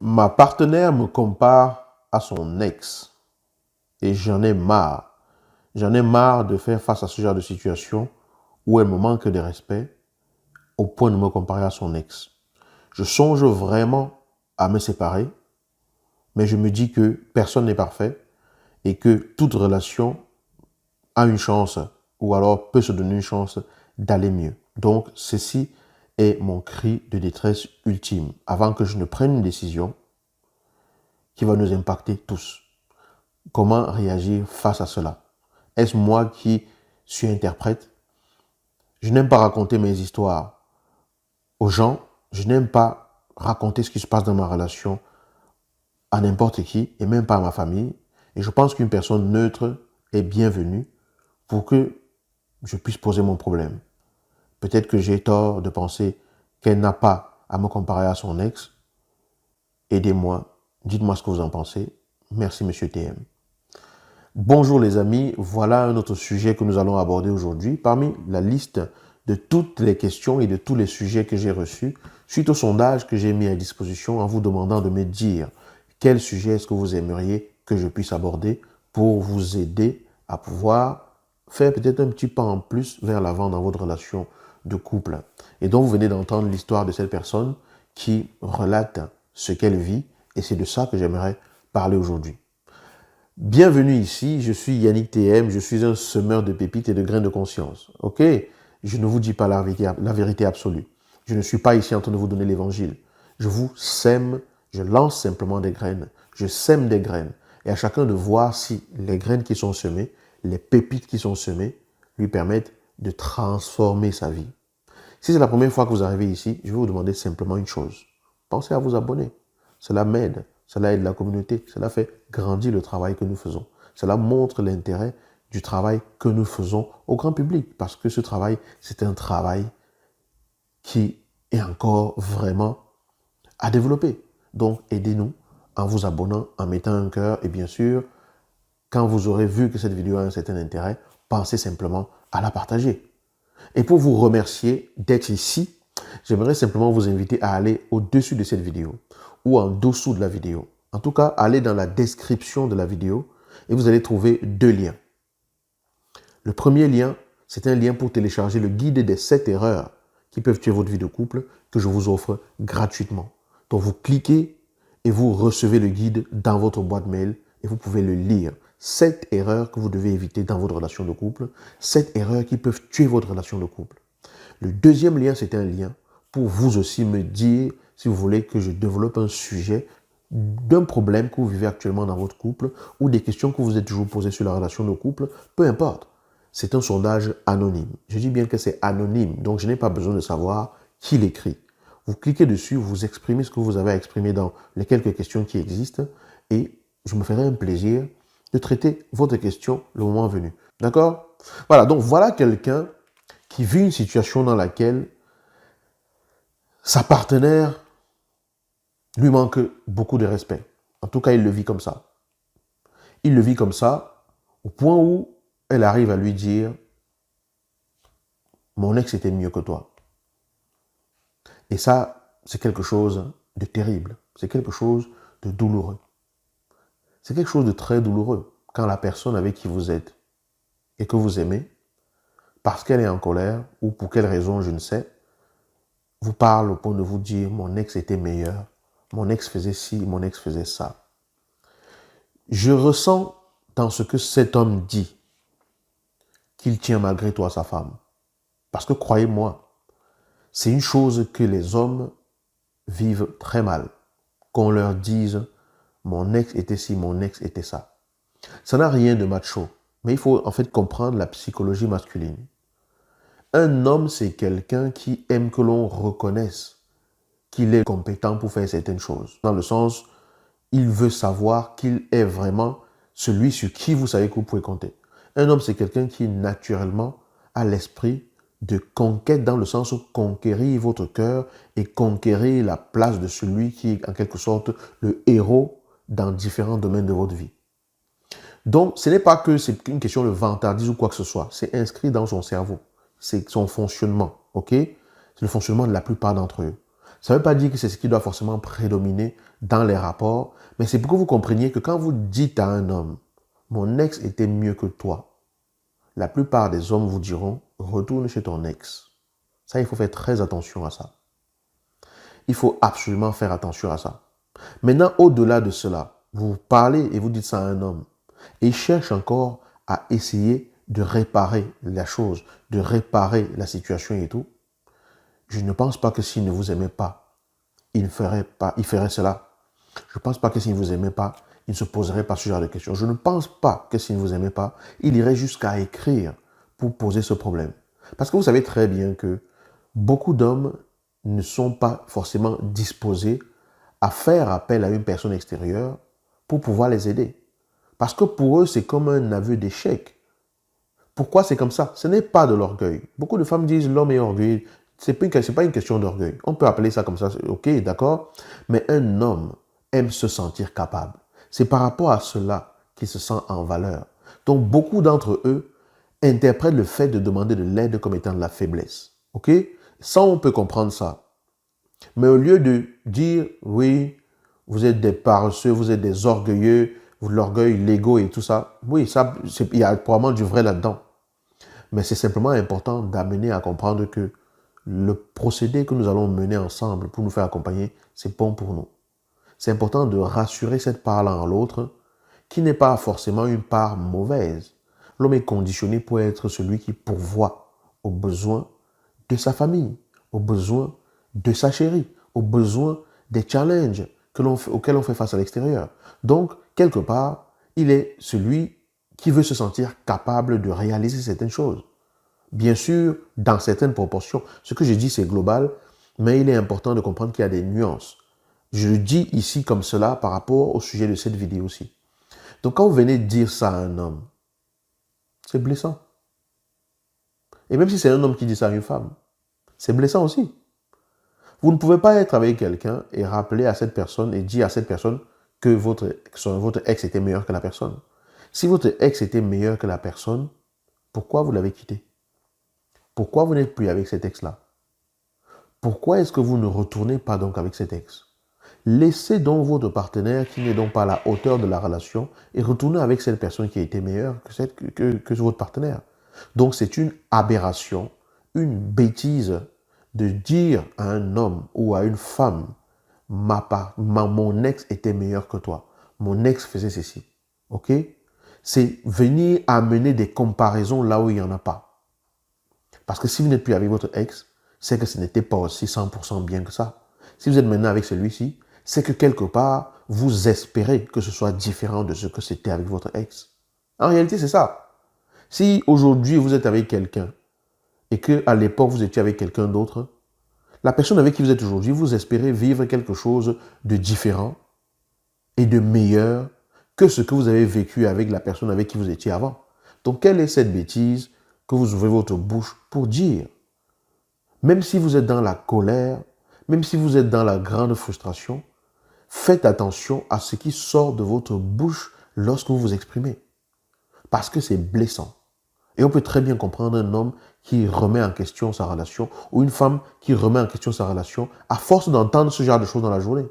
Ma partenaire me compare à son ex et j'en ai marre. J'en ai marre de faire face à ce genre de situation où elle me manque de respect au point de me comparer à son ex. Je songe vraiment à me séparer, mais je me dis que personne n'est parfait et que toute relation a une chance ou alors peut se donner une chance d'aller mieux. Donc, ceci est mon cri de détresse ultime avant que je ne prenne une décision qui va nous impacter tous. Comment réagir face à cela? Est-ce moi qui suis interprète? Je n'aime pas raconter mes histoires aux gens. Je n'aime pas raconter ce qui se passe dans ma relation à n'importe qui et même pas à ma famille. Et je pense qu'une personne neutre est bienvenue pour que je puisse poser mon problème. Peut-être que j'ai tort de penser qu'elle n'a pas à me comparer à son ex. Aidez-moi. Dites-moi ce que vous en pensez. Merci, monsieur TM. Bonjour les amis, voilà un autre sujet que nous allons aborder aujourd'hui parmi la liste de toutes les questions et de tous les sujets que j'ai reçus suite au sondage que j'ai mis à disposition en vous demandant de me dire quel sujet est-ce que vous aimeriez que je puisse aborder pour vous aider à pouvoir faire peut-être un petit pas en plus vers l'avant dans votre relation de couple. Et donc vous venez d'entendre l'histoire de cette personne qui relate ce qu'elle vit et c'est de ça que j'aimerais parler aujourd'hui. Bienvenue ici, je suis Yannick TM, je suis un semeur de pépites et de graines de conscience. Ok? Je ne vous dis pas la vérité absolue. Je ne suis pas ici en train de vous donner l'évangile. Je vous sème, je lance simplement des graines. Je sème des graines. Et à chacun de voir si les graines qui sont semées, les pépites qui sont semées, lui permettent de transformer sa vie. Si c'est la première fois que vous arrivez ici, je vais vous demander simplement une chose. Pensez à vous abonner. Cela m'aide. Cela aide la communauté. Cela fait grandir le travail que nous faisons. Cela montre l'intérêt du travail que nous faisons au grand public. Parce que ce travail, c'est un travail qui est encore vraiment à développer. Donc, aidez-nous en vous abonnant, en mettant un cœur. Et bien sûr, quand vous aurez vu que cette vidéo a un certain intérêt, pensez simplement à la partager. Et pour vous remercier d'être ici, j'aimerais simplement vous inviter à aller au-dessus de cette vidéo ou en dessous de la vidéo. En tout cas, allez dans la description de la vidéo et vous allez trouver deux liens. Le premier lien, c'est un lien pour télécharger le guide des 7 erreurs qui peuvent tuer votre vie de couple que je vous offre gratuitement. Donc vous cliquez et vous recevez le guide dans votre boîte mail et vous pouvez le lire. 7 erreurs que vous devez éviter dans votre relation de couple, 7 erreurs qui peuvent tuer votre relation de couple. Le deuxième lien, c'est un lien pour vous aussi me dire si vous voulez que je développe un sujet d'un problème que vous vivez actuellement dans votre couple ou des questions que vous êtes toujours posées sur la relation de couple, peu importe. C'est un sondage anonyme. Je dis bien que c'est anonyme, donc je n'ai pas besoin de savoir qui l'écrit. Vous cliquez dessus, vous exprimez ce que vous avez à exprimer dans les quelques questions qui existent et je me ferai un plaisir de traiter votre question le moment venu. D'accord? Voilà, donc voilà quelqu'un qui vit une situation dans laquelle sa partenaire lui manque beaucoup de respect. En tout cas, il le vit comme ça. Il le vit comme ça au point où elle arrive à lui dire « Mon ex était mieux que toi ». Et ça, c'est quelque chose de terrible. C'est quelque chose de douloureux. C'est quelque chose de très douloureux quand la personne avec qui vous êtes et que vous aimez, parce qu'elle est en colère ou pour quelle raison, je ne sais, vous parle au point de vous dire « Mon ex était meilleur, mon ex faisait ci, mon ex faisait ça ». Je ressens dans ce que cet homme dit qu'il tient malgré tout à sa femme. Parce que croyez-moi, c'est une chose que les hommes vivent très mal. Qu'on leur dise « mon ex était ci, mon ex était ça ». Ça n'a rien de macho, mais il faut en fait comprendre la psychologie masculine. Un homme, c'est quelqu'un qui aime que l'on reconnaisse qu'il est compétent pour faire certaines choses. Dans le sens, il veut savoir qu'il est vraiment celui sur qui vous savez que vous pouvez compter. Un homme, c'est quelqu'un qui naturellement a l'esprit de conquête dans le sens où conquérir votre cœur et conquérir la place de celui qui est en quelque sorte le héros dans différents domaines de votre vie. Donc, ce n'est pas que c'est une question de vantardise ou quoi que ce soit. C'est inscrit dans son cerveau. C'est son fonctionnement, ok? C'est le fonctionnement de la plupart d'entre eux. Ça ne veut pas dire que c'est ce qui doit forcément prédominer dans les rapports, mais c'est pour que vous compreniez que quand vous dites à un homme, mon ex était mieux que toi, la plupart des hommes vous diront, retourne chez ton ex. Ça, il faut faire très attention à ça. Il faut absolument faire attention à ça. Maintenant, au-delà de cela, vous parlez et vous dites ça à un homme, et il cherche encore à essayer de réparer la chose, de réparer la situation et tout. Je ne pense pas que s'il ne vous aimait pas, il ferait cela. Je ne pense pas que s'il ne vous aimait pas, il ne se poserait pas ce genre de questions. Je ne pense pas que s'il ne vous aimait pas, il irait jusqu'à écrire pour poser ce problème. Parce que vous savez très bien que beaucoup d'hommes ne sont pas forcément disposés à faire appel à une personne extérieure pour pouvoir les aider. Parce que pour eux, c'est comme un aveu d'échec. Pourquoi c'est comme ça? Ce n'est pas de l'orgueil. Beaucoup de femmes disent l'homme est orgueilleux. Ce n'est pas une question d'orgueil. On peut appeler ça comme ça, ok, d'accord. Mais un homme aime se sentir capable. C'est par rapport à cela qu'il se sent en valeur. Donc beaucoup d'entre eux interprètent le fait de demander de l'aide comme étant de la faiblesse. Ok? Ça, on peut comprendre ça. Mais au lieu de dire, oui, vous êtes des paresseux, vous êtes des orgueilleux, l'orgueil, l'ego et tout ça, oui, ça, il y a probablement du vrai là-dedans. Mais c'est simplement important d'amener à comprendre que le procédé que nous allons mener ensemble pour nous faire accompagner, c'est bon pour nous. C'est important de rassurer cette part-là en l'autre, qui n'est pas forcément une part mauvaise. L'homme est conditionné pour être celui qui pourvoit aux besoins de sa famille, aux besoins de sa chérie, aux besoins des challenges auxquels on fait face à l'extérieur. Donc, quelque part, il est celui qui veut se sentir capable de réaliser certaines choses. Bien sûr, dans certaines proportions. Ce que je dis, c'est global, mais il est important de comprendre qu'il y a des nuances. Je le dis ici comme cela par rapport au sujet de cette vidéo-ci. Donc, quand vous venez dire ça à un homme, c'est blessant. Et même si c'est un homme qui dit ça à une femme, c'est blessant aussi. Vous ne pouvez pas être avec quelqu'un et rappeler à cette personne et dire à cette personne que votre ex était meilleur que la personne. Si votre ex était meilleur que la personne, pourquoi vous l'avez quitté? Pourquoi vous n'êtes plus avec cet ex-là? Pourquoi est-ce que vous ne retournez pas donc avec cet ex? Laissez donc votre partenaire qui n'est donc pas à la hauteur de la relation et retournez avec cette personne qui a été meilleure que votre partenaire. Donc c'est une aberration, une bêtise de dire à un homme ou à une femme, mon ex était meilleur que toi, mon ex faisait ceci. Ok? C'est venir amener des comparaisons là où il n'y en a pas. Parce que si vous n'êtes plus avec votre ex, c'est que ce n'était pas aussi 100% bien que ça. Si vous êtes maintenant avec celui-ci, c'est que quelque part, vous espérez que ce soit différent de ce que c'était avec votre ex. En réalité, c'est ça. Si aujourd'hui vous êtes avec quelqu'un et qu'à l'époque vous étiez avec quelqu'un d'autre, la personne avec qui vous êtes aujourd'hui, vous espérez vivre quelque chose de différent et de meilleur que ce que vous avez vécu avec la personne avec qui vous étiez avant. Donc, quelle est cette bêtise que vous ouvrez votre bouche pour dire? Même si vous êtes dans la colère, même si vous êtes dans la grande frustration, faites attention à ce qui sort de votre bouche lorsque vous vous exprimez. Parce que c'est blessant. Et on peut très bien comprendre un homme qui remet en question sa relation ou une femme qui remet en question sa relation à force d'entendre ce genre de choses dans la journée.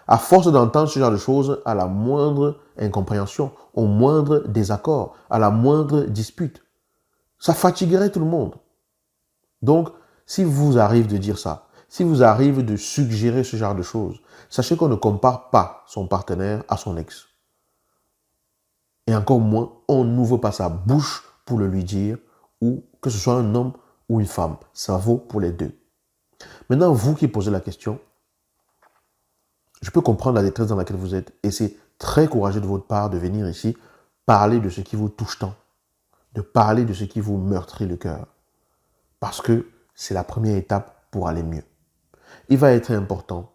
À force d'entendre ce genre de choses à la moindre incompréhension, au moindre désaccord, à la moindre dispute. Ça fatiguerait tout le monde. Donc, si vous arrive de dire ça, si vous arrive de suggérer ce genre de choses, sachez qu'on ne compare pas son partenaire à son ex. Et encore moins, on n'ouvre pas sa bouche pour le lui dire, ou que ce soit un homme ou une femme. Ça vaut pour les deux. Maintenant, vous qui posez la question, je peux comprendre la détresse dans laquelle vous êtes, et c'est très courageux de votre part de venir ici parler de ce qui vous touche tant, de parler de ce qui vous meurtrit le cœur. Parce que c'est la première étape pour aller mieux. Il va être important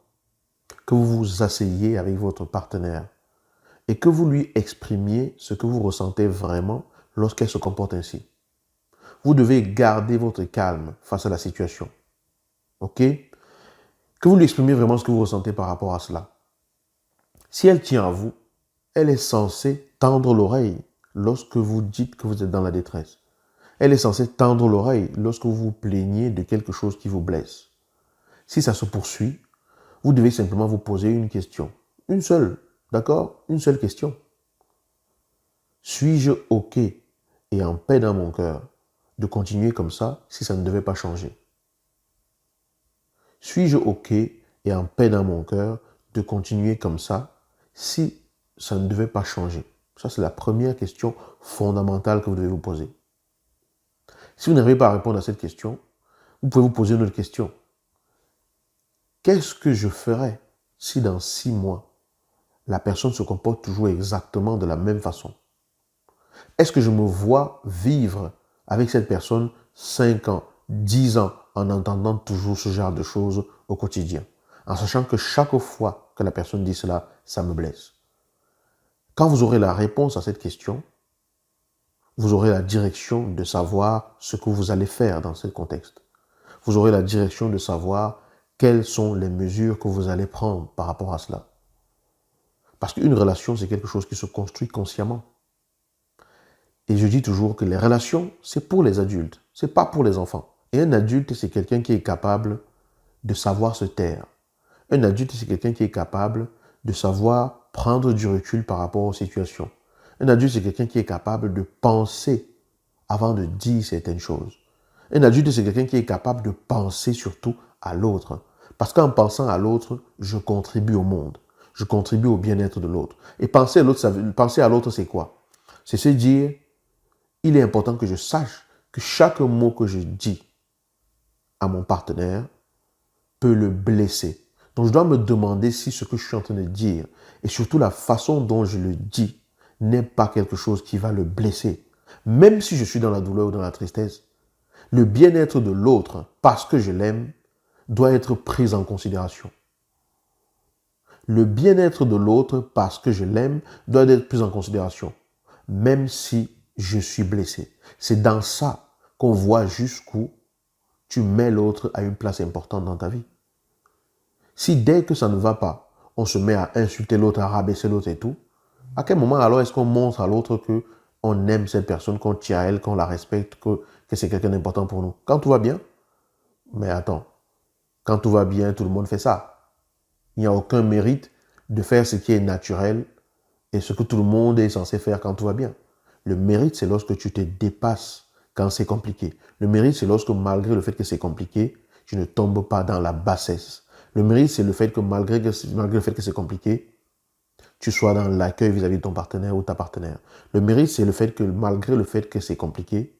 que vous vous asseyiez avec votre partenaire et que vous lui exprimiez ce que vous ressentez vraiment lorsqu'elle se comporte ainsi. Vous devez garder votre calme face à la situation. Ok? Que vous lui exprimiez vraiment ce que vous ressentez par rapport à cela. Si elle tient à vous, elle est censée tendre l'oreille lorsque vous dites que vous êtes dans la détresse. Elle est censée tendre l'oreille lorsque vous vous plaignez de quelque chose qui vous blesse. Si ça se poursuit, Vous devez simplement vous poser une question. Une seule, d'accord? Une seule question. Suis-je OK et en paix dans mon cœur de continuer comme ça si ça ne devait pas changer? Suis-je OK et en paix dans mon cœur de continuer comme ça si ça ne devait pas changer? Ça, c'est la première question fondamentale que vous devez vous poser. Si vous n'arrivez pas à répondre à cette question, vous pouvez vous poser une autre question. Qu'est-ce que je ferais si dans 6 mois, la personne se comporte toujours exactement de la même façon? Est-ce que je me vois vivre avec cette personne 5 ans, 10 ans, en entendant toujours ce genre de choses au quotidien, en sachant que chaque fois que la personne dit cela, ça me blesse? Quand vous aurez la réponse à cette question, vous aurez la direction de savoir ce que vous allez faire dans ce contexte. Vous aurez la direction de savoir quelles sont les mesures que vous allez prendre par rapport à cela. Parce qu'une relation, c'est quelque chose qui se construit consciemment. Et je dis toujours que les relations, c'est pour les adultes, c'est pas pour les enfants. Et un adulte, c'est quelqu'un qui est capable de savoir se taire. Un adulte, c'est quelqu'un qui est capable de savoir prendre du recul par rapport aux situations. Un adulte, c'est quelqu'un qui est capable de penser avant de dire certaines choses. Un adulte, c'est quelqu'un qui est capable de penser surtout à l'autre. Parce qu'en pensant à l'autre, je contribue au monde. Je contribue au bien-être de l'autre. Et penser à l'autre, c'est quoi? C'est se dire, il est important que je sache que chaque mot que je dis à mon partenaire peut le blesser. Donc je dois me demander si ce que je suis en train de dire, et surtout la façon dont je le dis, n'est pas quelque chose qui va le blesser. Même si je suis dans la douleur ou dans la tristesse, le bien-être de l'autre, parce que je l'aime, doit être pris en considération. Le bien-être de l'autre, parce que je l'aime, doit être pris en considération, même si je suis blessé. C'est dans ça qu'on voit jusqu'où tu mets l'autre à une place importante dans ta vie. Si dès que ça ne va pas, on se met à insulter l'autre, à rabaisser l'autre et tout, à quel moment alors est-ce qu'on montre à l'autre qu'on aime cette personne, qu'on tient à elle, qu'on la respecte, que c'est quelqu'un d'important pour nous? Quand tout va bien? Mais attends, quand tout va bien, tout le monde fait ça. Il n'y a aucun mérite de faire ce qui est naturel et ce que tout le monde est censé faire quand tout va bien. Le mérite, c'est lorsque tu te dépasses quand c'est compliqué. Le mérite, c'est lorsque malgré le fait que c'est compliqué, tu ne tombes pas dans la bassesse. Le mérite, c'est le fait que malgré le fait que c'est compliqué, tu sois dans l'accueil vis-à-vis de ton partenaire ou ta partenaire. Le mérite, c'est le fait que malgré le fait que c'est compliqué,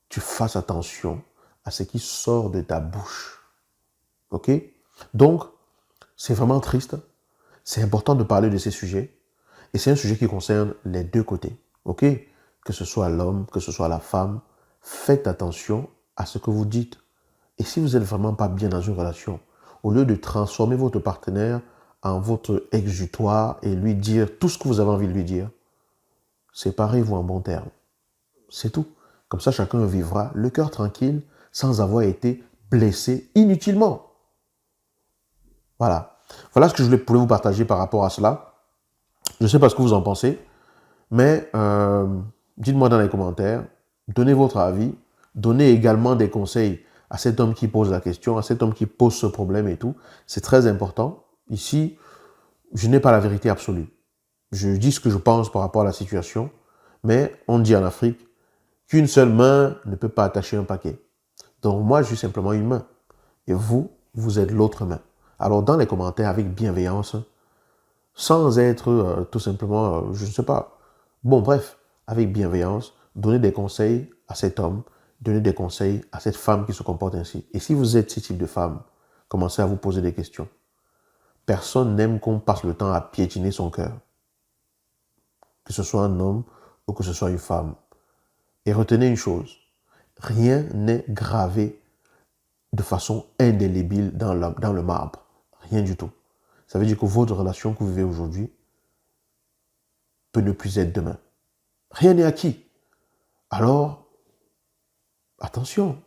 tu fasses attention à ce qui sort de ta bouche. OK? Donc, c'est vraiment triste. C'est important de parler de ces sujets. Et c'est un sujet qui concerne les deux côtés. OK? Que ce soit l'homme, que ce soit la femme, faites attention à ce que vous dites. Et si vous n'êtes vraiment pas bien dans une relation, au lieu de transformer votre partenaire en votre exutoire et lui dire tout ce que vous avez envie de lui dire, séparez-vous en bons termes. C'est tout. Comme ça, chacun vivra le cœur tranquille sans avoir été blessé inutilement. Voilà. Voilà ce que je voulais vous partager par rapport à cela. Je ne sais pas ce que vous en pensez, mais dites-moi dans les commentaires, donnez votre avis, donnez également des conseils à cet homme qui pose la question, à cet homme qui pose ce problème et tout. C'est très important. Ici, je n'ai pas la vérité absolue. Je dis ce que je pense par rapport à la situation, mais on dit en Afrique qu'une seule main ne peut pas attacher un paquet. Donc moi, je suis simplement une main. Et vous, vous êtes l'autre main. Alors dans les commentaires, avec bienveillance, sans être tout simplement, je ne sais pas. Bon, bref, avec bienveillance, donnez des conseils à cet homme, donnez des conseils à cette femme qui se comporte ainsi. Et si vous êtes ce type de femme, commencez à vous poser des questions. Personne n'aime qu'on passe le temps à piétiner son cœur. Que ce soit un homme ou que ce soit une femme. Et retenez une chose, rien n'est gravé de façon indélébile dans le marbre. Rien du tout. Ça veut dire que votre relation que vous vivez aujourd'hui peut ne plus être demain. Rien n'est acquis. Alors, attention,